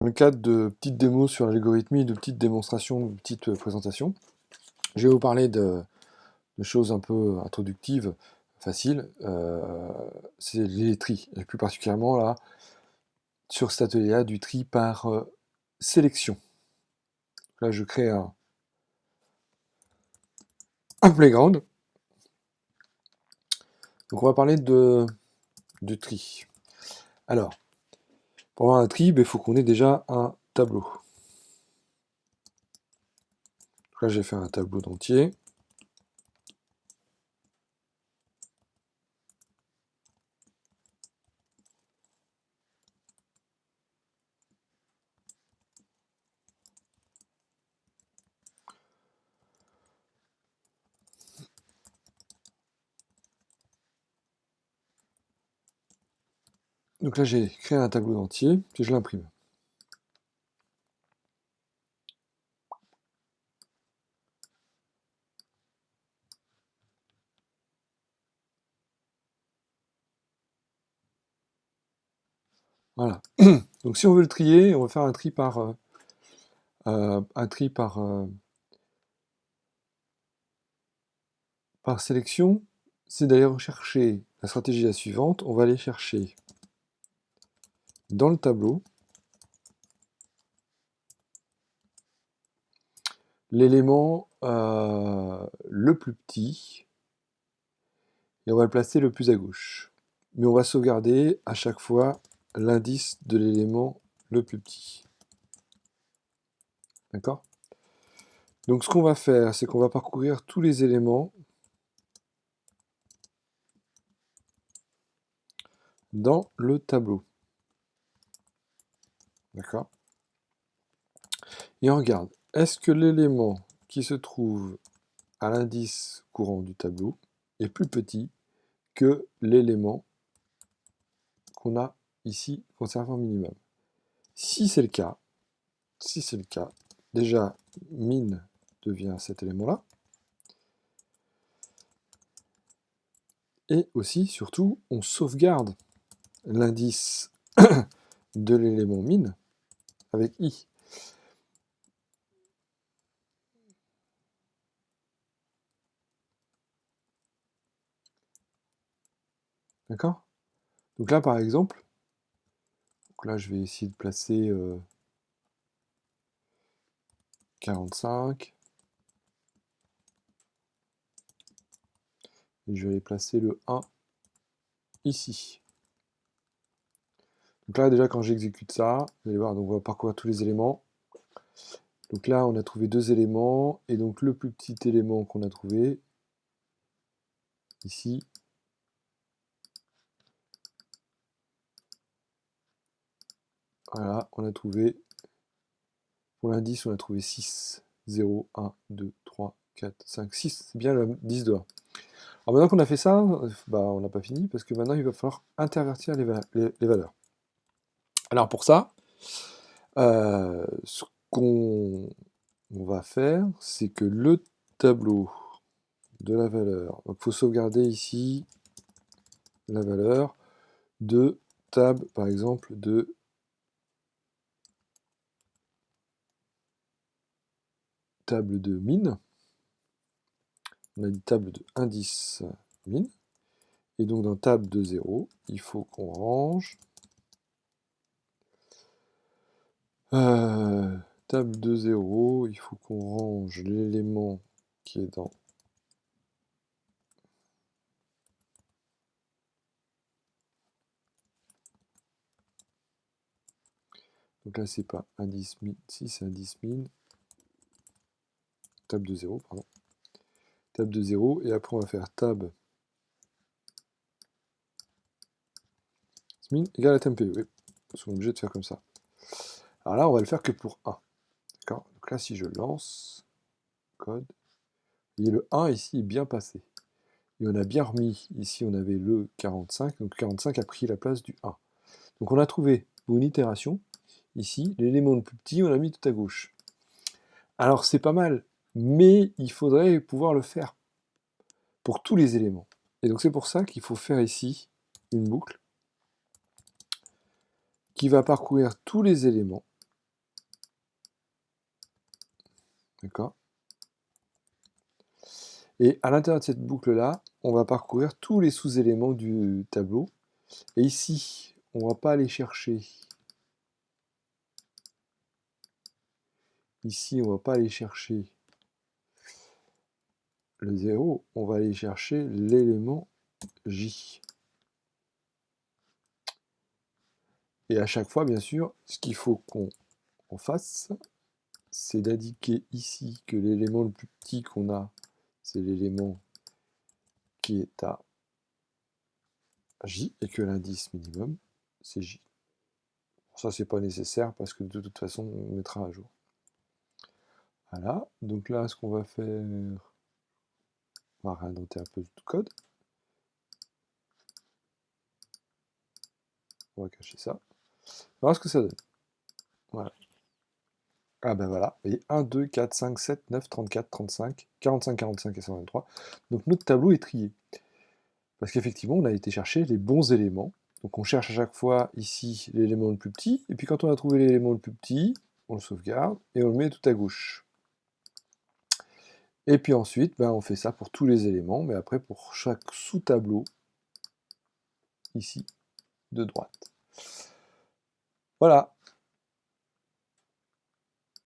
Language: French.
Dans le cadre de petites démos sur l'algorithmie, de petites démonstrations, de petites présentations, je vais vous parler de choses un peu introductives, faciles. C'est les tris, et plus particulièrement là, sur cet atelier-là, du tri par sélection. Là, je crée un playground. Donc on va parler de tri. Alors, pour avoir un tri, il faut qu'on ait déjà un tableau. Donc là, j'ai fait un tableau d'entier. Donc là, j'ai créé un tableau d'entier, puis je l'imprime. Voilà. Donc si on veut le trier, on va faire un tri par par sélection. C'est d'aller rechercher la stratégie la suivante. On va aller chercher dans le tableau l'élément le plus petit et on va le placer le plus à gauche. Mais on va sauvegarder à chaque fois l'indice de l'élément le plus petit. D'accord? Donc ce qu'on va faire, c'est qu'on va parcourir tous les éléments dans le tableau. D'accord? Et on regarde, est-ce que l'élément qui se trouve à l'indice courant du tableau est plus petit que l'élément qu'on a ici conservé en minimum? Si c'est le cas, déjà min devient cet élément-là. Et aussi, surtout, on sauvegarde l'indice de l'élément min avec i. D'accord? Donc là, par exemple, là, je vais essayer de placer 45. Et je vais placer le 1 ici. Donc là, déjà, quand j'exécute ça, vous allez voir, donc on va parcourir tous les éléments. Donc là, on a trouvé 2 éléments, et donc le plus petit élément qu'on a trouvé, ici, voilà, on a trouvé, pour l'indice, on a trouvé 6. 0, 1, 2, 3, 4, 5, 6. C'est bien l'indice de 1. Alors maintenant qu'on a fait ça, on n'a pas fini, parce que maintenant, il va falloir intervertir les valeurs. Alors pour ça, ce qu'on va faire, c'est que le tableau de la valeur, donc il faut sauvegarder ici la valeur de tab, par exemple, de table de min. On a dit table de indice min. Et donc dans table de 0, il faut qu'on range table de 0, il faut qu'on range l'élément qui est dans donc là c'est pas indice min, si c'est indice min, table de 0, pardon. Table de 0, et après on va faire tab min égale à temp, oui, parce qu'on est obligé de faire comme ça. Alors là on va le faire que pour 1. D'accord? Donc là si je lance code, et le 1 ici est bien passé. Et on a bien remis, ici on avait le 45, donc 45 a pris la place du 1. Donc on a trouvé, pour une itération, ici, l'élément le plus petit, on l'a mis tout à gauche. Alors c'est pas mal, mais il faudrait pouvoir le faire pour tous les éléments. Et donc c'est pour ça qu'il faut faire ici une boucle qui va parcourir tous les éléments D'accord? Et à l'intérieur de cette boucle-là, on va parcourir tous les sous-éléments du tableau. Et ici, on va pas aller chercher. Ici, on va pas aller chercher le 0, on va aller chercher l'élément J. Et à chaque fois, bien sûr, ce qu'il faut qu'on fasse, c'est d'indiquer ici que l'élément le plus petit qu'on a, c'est l'élément qui est à J, et que l'indice minimum, c'est J. Ça, c'est pas nécessaire, parce que de toute façon, on mettra à jour. Voilà, donc là, ce qu'on va faire, on va réindenter un peu tout code. On va cacher ça. On va voir ce que ça donne. Voilà. Ah ben voilà, vous voyez, 1, 2, 4, 5, 7, 9, 34, 35, 45, 45 et 123. Donc notre tableau est trié. Parce qu'effectivement, on a été chercher les bons éléments. Donc on cherche à chaque fois ici l'élément le plus petit, et puis quand on a trouvé l'élément le plus petit, on le sauvegarde et on le met tout à gauche. Et puis ensuite, ben, on fait ça pour tous les éléments, mais après pour chaque sous-tableau, ici, de droite. Voilà.